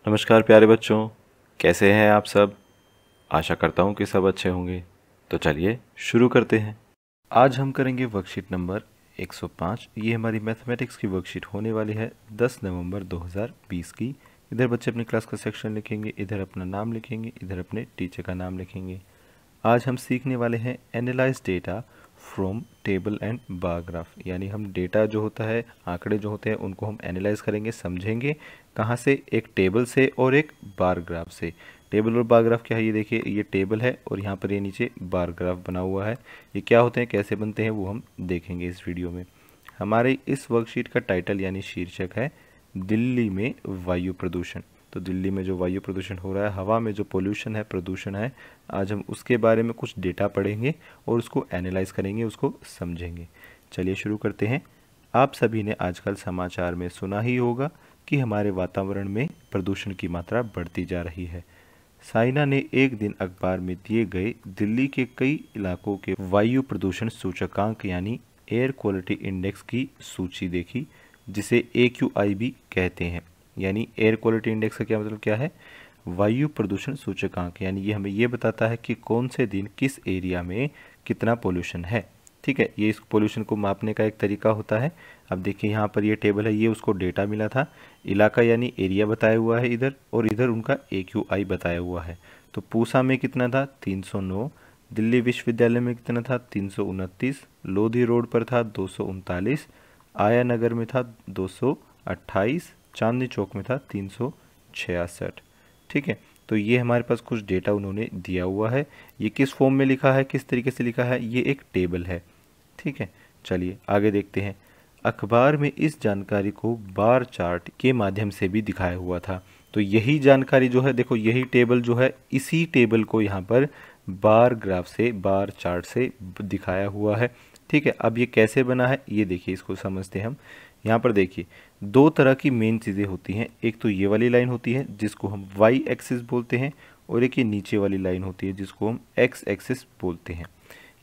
नमस्कार प्यारे बच्चों, कैसे हैं आप सब। आशा करता हूँ कि सब अच्छे होंगे। तो चलिए शुरू करते हैं। आज हम करेंगे वर्कशीट नंबर 105। ये हमारी मैथमेटिक्स की वर्कशीट होने वाली है 10 नवंबर 2020 की। इधर बच्चे अपनी क्लास का सेक्शन लिखेंगे, इधर अपना नाम लिखेंगे, इधर अपने टीचर का नाम लिखेंगे। आज हम सीखने वाले हैं analyse data from table and bar graph, यानी हम डेटा जो होता है, आंकड़े जो होते हैं, उनको हम एनालाइज करेंगे, समझेंगे। कहाँ से? एक टेबल से और एक बार ग्राफ से। टेबल और बार ग्राफ क्या है? ये देखिए, ये टेबल है और यहाँ पर ये नीचे बार ग्राफ बना हुआ है। ये क्या होते हैं, कैसे बनते हैं, वो हम देखेंगे इस वीडियो में। हमारे इस वर्कशीट का टाइटल यानी शीर्षक है दिल्ली में वायु प्रदूषण। तो दिल्ली में जो वायु प्रदूषण हो रहा है, हवा में जो पोल्यूशन है, प्रदूषण है, आज हम उसके बारे में कुछ डेटा पढ़ेंगे और उसको एनालाइज करेंगे, उसको समझेंगे। चलिए शुरू करते हैं। आप सभी ने आजकल समाचार में सुना ही होगा कि हमारे वातावरण में प्रदूषण की मात्रा बढ़ती जा रही है। साइना ने एक दिन अखबार में दिए गए दिल्ली के कई इलाकों के वायु प्रदूषण सूचकांक यानी एयर क्वालिटी इंडेक्स की सूची देखी, जिसे AQI भी कहते हैं। यानी एयर क्वालिटी इंडेक्स का क्या मतलब क्या है? वायु प्रदूषण सूचकांक, यानी ये हमें ये बताता है कि कौन से दिन किस एरिया में कितना पोल्यूशन है। ठीक है, ये इस पोल्यूशन को मापने का एक तरीका होता है। अब देखिए यहाँ पर ये टेबल है, ये उसको डेटा मिला था। इलाका यानी एरिया बताया हुआ है इधर, और इधर उनका AQI बताया हुआ है। तो पूसा में कितना था? 309। दिल्ली विश्वविद्यालय में कितना था? 329। लोधी रोड पर था 239। आया नगर में था 228। चांदनी चौक में था 366। ठीक है, तो ये हमारे पास कुछ डेटा उन्होंने दिया हुआ है। ये किस फॉर्म में लिखा है, किस तरीके से लिखा है? ये एक टेबल है। ठीक है, चलिए आगे देखते हैं। अखबार में इस जानकारी को बार चार्ट के माध्यम से भी दिखाया हुआ था। तो यही जानकारी जो है, देखो यही टेबल जो है, इसी टेबल को यहाँ पर बार ग्राफ से, बार चार्ट से दिखाया हुआ है। ठीक है, अब ये कैसे बना है ये देखिए, इसको समझते हैं हम। यहाँ पर देखिए, दो तरह की मेन चीज़ें होती हैं। एक तो ये वाली लाइन होती है जिसको हम वाई एक्सिस बोलते हैं, और एक ये नीचे वाली लाइन होती है जिसको हम एक्स एक्सिस बोलते हैं।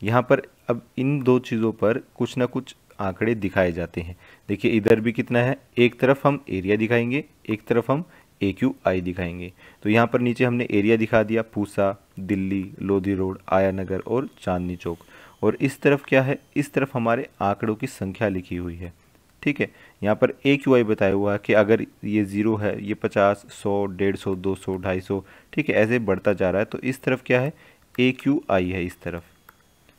यहाँ पर अब इन दो चीज़ों पर कुछ ना कुछ आंकड़े दिखाए जाते हैं। देखिए इधर भी कितना है, एक तरफ हम एरिया दिखाएंगे, एक तरफ हम AQI दिखाएंगे। तो यहाँ पर नीचे हमने एरिया दिखा दिया, पूसा, दिल्ली, लोधी रोड, आया नगर और चांदनी चौक। और इस तरफ क्या है? इस तरफ हमारे आंकड़ों की संख्या लिखी हुई है। ठीक है, यहाँ पर AQI बताया हुआ है कि अगर ये 0 है, ये 50, 100, 150, 200, 250, ठीक है, ऐसे बढ़ता जा रहा है। तो इस तरफ क्या है? AQI है इस तरफ।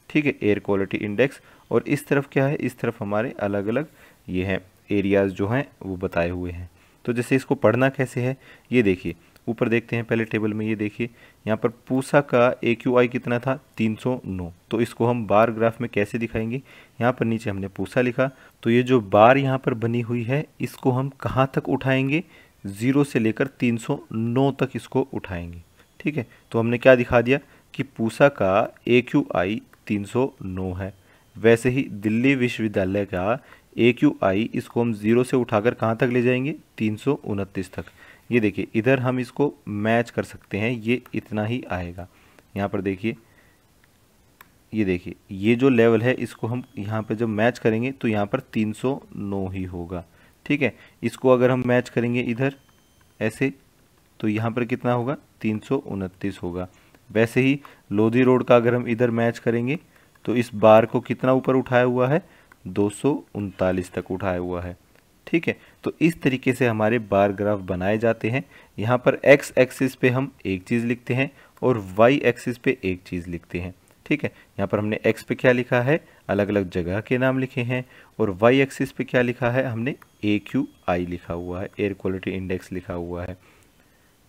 ठीक है, एयर क्वालिटी इंडेक्स। और इस तरफ क्या है? इस तरफ हमारे अलग अलग ये हैं एरियाज़ जो हैं वो बताए हुए हैं। तो जैसे इसको पढ़ना कैसे है ये देखिए, ऊपर देखते हैं पहले टेबल में। ये देखिए यहाँ पर पूसा का AQI कितना था? 309। तो इसको हम बार ग्राफ में कैसे दिखाएंगे? यहाँ पर नीचे हमने पूसा लिखा, तो ये जो बार यहाँ पर बनी हुई है इसको हम कहाँ तक उठाएंगे? 0 से लेकर 309 तक इसको उठाएंगे। ठीक है, तो हमने क्या दिखा दिया कि पूसा का AQI 309 है। वैसे ही दिल्ली विश्वविद्यालय का AQI, इसको हम 0 से उठाकर कहाँ तक ले जाएंगे? 329 तक। ये देखिए इधर हम इसको मैच कर सकते हैं, ये इतना ही आएगा। यहाँ पर देखिए, ये देखिए ये जो लेवल है इसको हम यहाँ पे जब मैच करेंगे तो यहाँ पर 309 ही होगा। ठीक है, इसको अगर हम मैच करेंगे इधर ऐसे, तो यहाँ पर कितना होगा? 329 होगा। वैसे ही लोधी रोड का अगर हम इधर मैच करेंगे तो इस बार को कितना ऊपर उठाया हुआ है? 239 तक उठाया हुआ है। ठीक है, तो इस तरीके से हमारे बार ग्राफ बनाए जाते हैं। यहाँ पर एक्स एक्सिस पे हम एक चीज़ लिखते हैं और वाई एक्सिस पे एक चीज़ लिखते हैं। ठीक है, यहाँ पर हमने एक्स पे क्या लिखा है? अलग अलग जगह के नाम लिखे हैं। और वाई एक्सिस पे क्या लिखा है? हमने AQI लिखा हुआ है, एयर क्वालिटी इंडेक्स लिखा हुआ है।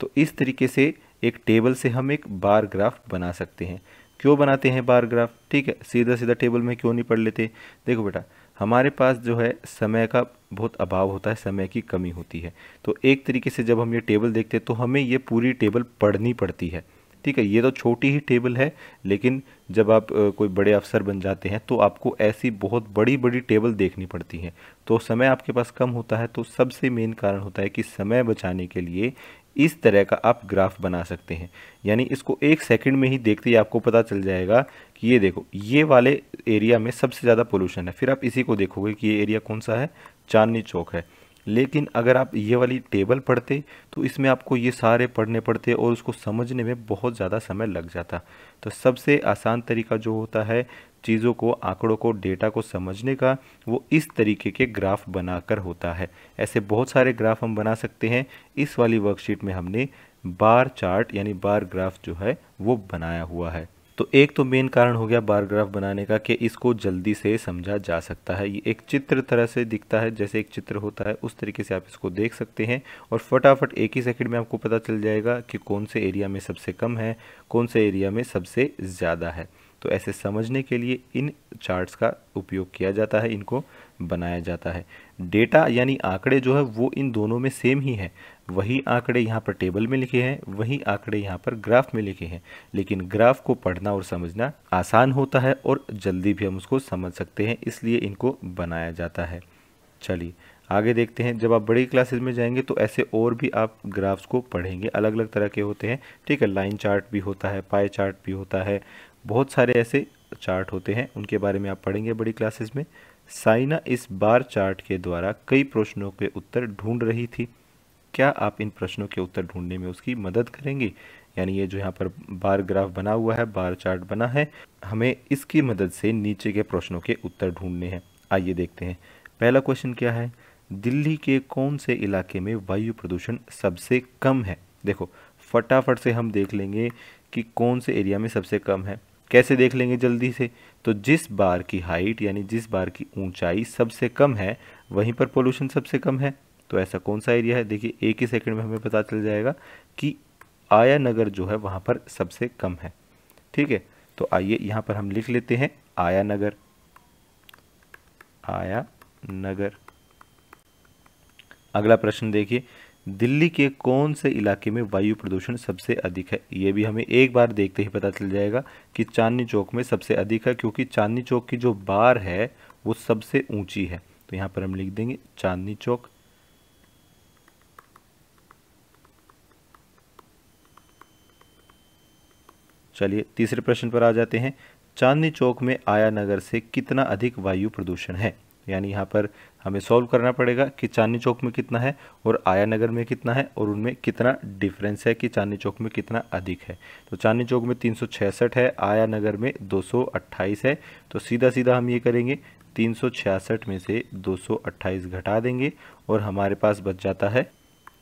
तो इस तरीके से एक टेबल से हम एक बार ग्राफ बना सकते हैं। क्यों बनाते हैं बार ग्राफ? ठीक है, सीधा सीधा टेबल में क्यों नहीं पढ़ लेते? देखो बेटा, हमारे पास जो है समय का बहुत अभाव होता है, समय की कमी होती है। तो एक तरीके से जब हम ये टेबल देखते हैं तो हमें ये पूरी टेबल पढ़नी पड़ती है। ठीक है, ये तो छोटी ही टेबल है, लेकिन जब आप कोई बड़े अफसर बन जाते हैं तो आपको ऐसी बहुत बड़ी बड़ी टेबल देखनी पड़ती है। तो समय आपके पास कम होता है, तो सबसे मेन कारण होता है कि समय बचाने के लिए इस तरह का आप ग्राफ बना सकते हैं। यानी इसको 1 सेकंड में ही देखते ही आपको पता चल जाएगा कि ये देखो, ये वाले एरिया में सबसे ज़्यादा पोल्यूशन है। फिर आप इसी को देखोगे कि ये एरिया कौन सा है? चांदनी चौक है। लेकिन अगर आप ये वाली टेबल पढ़ते तो इसमें आपको ये सारे पढ़ने पड़ते और उसको समझने में बहुत ज़्यादा समय लग जाता। तो सबसे आसान तरीका जो होता है चीज़ों को, आंकड़ों को, डेटा को समझने का, वो इस तरीके के ग्राफ बनाकर होता है। ऐसे बहुत सारे ग्राफ हम बना सकते हैं। इस वाली वर्कशीट में हमने बार चार्ट यानी बार ग्राफ जो है वो बनाया हुआ है। तो एक तो मेन कारण हो गया बार ग्राफ बनाने का कि इसको जल्दी से समझा जा सकता है। ये एक चित्र तरह से दिखता है, जैसे एक चित्र होता है उस तरीके से आप इसको देख सकते हैं और फटाफट एक ही सेकंड में आपको पता चल जाएगा कि कौन से एरिया में सबसे कम है, कौन से एरिया में सबसे ज़्यादा है। तो ऐसे समझने के लिए इन चार्ट्स का उपयोग किया जाता है, इनको बनाया जाता है। डेटा यानी आंकड़े जो है वो इन दोनों में सेम ही है। वही आंकड़े यहाँ पर टेबल में लिखे हैं, वही आंकड़े यहाँ पर ग्राफ में लिखे हैं, लेकिन ग्राफ को पढ़ना और समझना आसान होता है और जल्दी भी हम उसको समझ सकते हैं, इसलिए इनको बनाया जाता है। चलिए आगे देखते हैं। जब आप बड़ी क्लासेस में जाएंगे तो ऐसे और भी आप ग्राफ्स को पढ़ेंगे, अलग अलग तरह के होते हैं, ठीक है। लाइन चार्ट भी होता है, पाई चार्ट भी होता है, बहुत सारे ऐसे चार्ट होते हैं, उनके बारे में आप पढ़ेंगे बड़ी क्लासेस में। साइना इस बार चार्ट के द्वारा कई प्रश्नों के उत्तर ढूंढ रही थी। क्या आप इन प्रश्नों के उत्तर ढूंढने में उसकी मदद करेंगे? यानी ये जो यहाँ पर बार ग्राफ बना हुआ है, बार चार्ट बना है, हमें इसकी मदद से नीचे के प्रश्नों के उत्तर ढूंढने हैं। आइए देखते हैं। पहला क्वेश्चन क्या है? दिल्ली के कौन से इलाके में वायु प्रदूषण सबसे कम है? देखो फटाफट से हम देख लेंगे कि कौन से एरिया में सबसे कम है। कैसे देख लेंगे जल्दी से? तो जिस बार की हाइट यानी जिस बार की ऊंचाई सबसे कम है वहीं पर पोल्यूशन सबसे कम है। तो ऐसा कौन सा एरिया है? देखिए एक ही सेकंड में हमें पता चल जाएगा कि आया नगर जो है वहाँ पर सबसे कम है, ठीक है। तो आइए यहाँ पर हम लिख लेते हैं आया नगर, आया नगर। अगला प्रश्न देखिए, दिल्ली के कौन से इलाके में वायु प्रदूषण सबसे अधिक है? ये भी हमें एक बार देखते ही पता चल जाएगा कि चांदनी चौक में सबसे अधिक है, क्योंकि चांदनी चौक की जो बार है वो सबसे ऊंची है। तो यहाँ पर हम लिख देंगे चांदनी चौक। चलिए तीसरे प्रश्न पर आ जाते हैं। चांदनी चौक में आया नगर से कितना अधिक वायु प्रदूषण है? यानी यहाँ पर हमें सॉल्व करना पड़ेगा कि चांदनी चौक में कितना है और आया नगर में कितना है और उनमें कितना डिफरेंस है कि चांदनी चौक में कितना अधिक है। तो चांदनी चौक में 366 है, आया नगर में 228 है। तो सीधा सीधा हम ये करेंगे, 366 में से 228 घटा देंगे और हमारे पास बच जाता है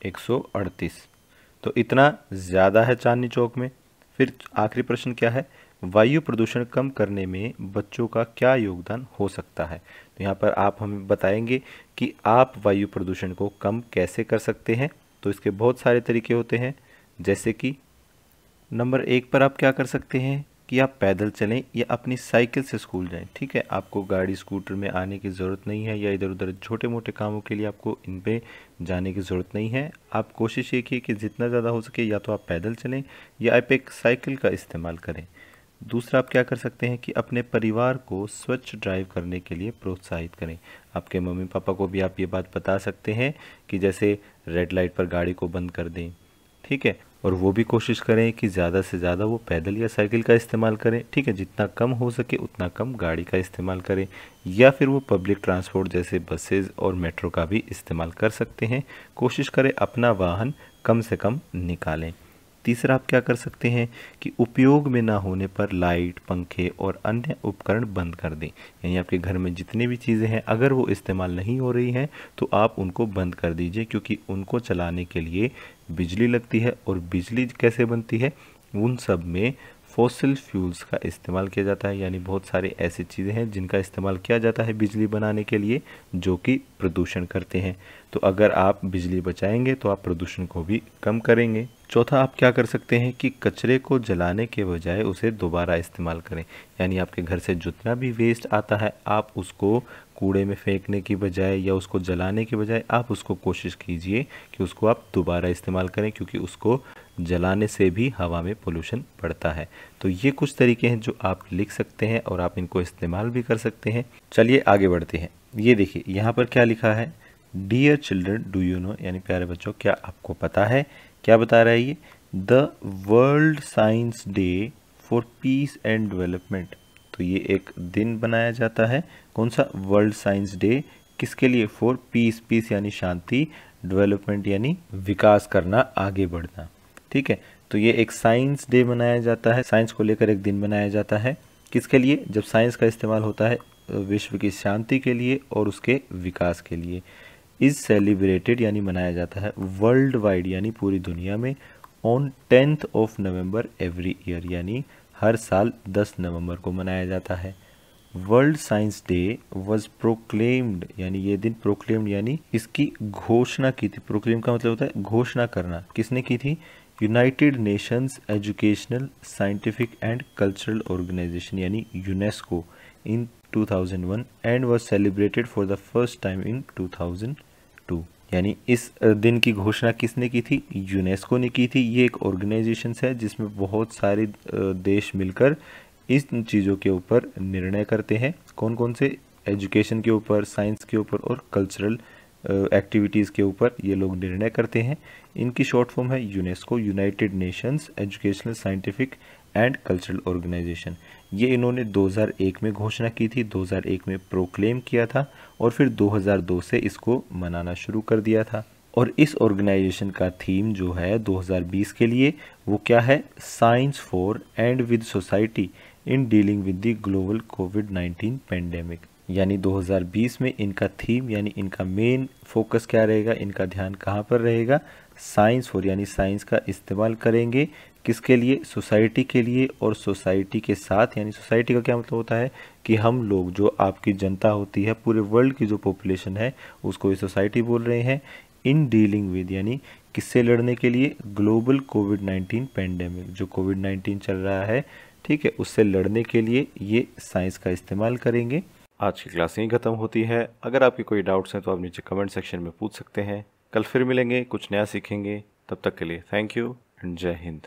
138। तो इतना ज़्यादा है चांदनी चौक में। फिर आखिरी प्रश्न क्या है? वायु प्रदूषण कम करने में बच्चों का क्या योगदान हो सकता है? तो यहाँ पर आप हमें बताएंगे कि आप वायु प्रदूषण को कम कैसे कर सकते हैं। तो इसके बहुत सारे तरीके होते हैं, जैसे कि नंबर 1 पर आप क्या कर सकते हैं कि आप पैदल चलें या अपनी साइकिल से स्कूल जाएं, ठीक है। आपको गाड़ी स्कूटर में आने की ज़रूरत नहीं है, या इधर उधर छोटे मोटे कामों के लिए आपको इन पे जाने की ज़रूरत नहीं है। आप कोशिश ये कीजिए कि जितना ज़्यादा हो सके या तो आप पैदल चलें या आप एक साइकिल का इस्तेमाल करें। दूसरा आप क्या कर सकते हैं कि अपने परिवार को स्वच्छ ड्राइव करने के लिए प्रोत्साहित करें। आपके मम्मी पापा को भी आप ये बात बता सकते हैं कि जैसे रेड लाइट पर गाड़ी को बंद कर दें, ठीक है। और वो भी कोशिश करें कि ज़्यादा से ज़्यादा वो पैदल या साइकिल का इस्तेमाल करें, ठीक है। जितना कम हो सके उतना कम गाड़ी का इस्तेमाल करें, या फिर वो पब्लिक ट्रांसपोर्ट जैसे बसेस और मेट्रो का भी इस्तेमाल कर सकते हैं। कोशिश करें अपना वाहन कम से कम निकालें। तीसरा आप क्या कर सकते हैं कि उपयोग में ना होने पर लाइट, पंखे और अन्य उपकरण बंद कर दें। यानी आपके घर में जितनी भी चीज़ें हैं अगर वो इस्तेमाल नहीं हो रही हैं तो आप उनको बंद कर दीजिए, क्योंकि उनको चलाने के लिए बिजली लगती है। और बिजली कैसे बनती है? उन सब में फॉसिल फ्यूल्स का इस्तेमाल किया जाता है। यानी बहुत सारे ऐसी चीज़ें हैं जिनका इस्तेमाल किया जाता है बिजली बनाने के लिए, जो कि प्रदूषण करते हैं। तो अगर आप बिजली बचाएंगे तो आप प्रदूषण को भी कम करेंगे। चौथा आप क्या कर सकते हैं कि कचरे को जलाने के बजाय उसे दोबारा इस्तेमाल करें। यानी आपके घर से जितना भी वेस्ट आता है आप उसको कूड़े में फेंकने की बजाय या उसको जलाने के बजाय आप उसको कोशिश कीजिए कि उसको आप दोबारा इस्तेमाल करें, क्योंकि उसको जलाने से भी हवा में पोल्यूशन बढ़ता है। तो ये कुछ तरीके हैं जो आप लिख सकते हैं और आप इनको इस्तेमाल भी कर सकते हैं। चलिए आगे बढ़ते हैं। ये देखिए यहाँ पर क्या लिखा है, dear children do you know, यानी प्यारे बच्चों क्या आपको पता है? क्या बता रहा है ये? The world science day for piece and development. तो ये एक दिन बनाया जाता है, कौन सा? वर्ल्ड साइंस डे, किसके लिए? फॉर पीस, पीस यानी शांति, डेवलपमेंट यानी विकास करना, आगे बढ़ना। ठीक है, तो ये एक साइंस डे मनाया जाता है, साइंस को लेकर एक दिन मनाया जाता है। किसके लिए? जब साइंस का इस्तेमाल होता है विश्व की शांति के लिए और उसके विकास के लिए। इज सेलिब्रेटेड यानी मनाया जाता है वर्ल्ड वाइड यानी पूरी दुनिया में, on 10th of November every year यानी हर साल 10 नवंबर को मनाया जाता है। World science day was proclaimed यानी ये दिन प्रोक्लेम्ड यानी इसकी घोषणा की थी। प्रोक्लेम का मतलब होता है घोषणा करना। किसने की थी? United Nations educational, scientific and cultural organization यानी UNESCO in 2001 and was celebrated for the first time in 2002। यानी इस दिन की घोषणा किसने की थी? यूनेस्को ने की थी। ये एक ऑर्गेनाइजेशन है जिसमें बहुत सारे देश मिलकर इस चीज़ों के ऊपर निर्णय करते हैं। कौन कौन से? एजुकेशन के ऊपर, साइंस के ऊपर और कल्चरल एक्टिविटीज़ के ऊपर ये लोग निर्णय करते हैं। इनकी शॉर्ट फॉर्म है UNESCO, United Nations educational, scientific and cultural organisation. ये इन्होंने 2001 में घोषणा की थी, 2001 में प्रोक्लेम किया था और फिर 2002 से इसको मनाना शुरू कर दिया था। और इस ऑर्गेनाइजेशन का थीम जो है 2020 के लिए वो क्या है? Science for and with society in dealing with the global covid pandemic. यानी 2020 में इनका थीम यानी इनका मेन फोकस क्या रहेगा? इनका ध्यान कहाँ पर रहेगा? साइंस फॉर यानी साइंस का इस्तेमाल करेंगे। किसके लिए? सोसाइटी के लिए। और सोसाइटी के साथ यानी सोसाइटी का क्या मतलब होता है कि हम लोग, जो आपकी जनता होती है, पूरे वर्ल्ड की जो पॉपुलेशन है उसको ये सोसाइटी बोल रहे हैं। इन डीलिंग विद यानी किससे लड़ने के लिए? ग्लोबल कोविड-19 पेंडेमिक, जो कोविड-19 चल रहा है, ठीक है, उससे लड़ने के लिए ये साइंस का इस्तेमाल करेंगे। आज की क्लास यहीं ख़त्म होती है। अगर आपके कोई डाउट्स हैं तो आप नीचे कमेंट सेक्शन में पूछ सकते हैं। कल फिर मिलेंगे, कुछ नया सीखेंगे। तब तक के लिए थैंक यू एंड जय हिंद।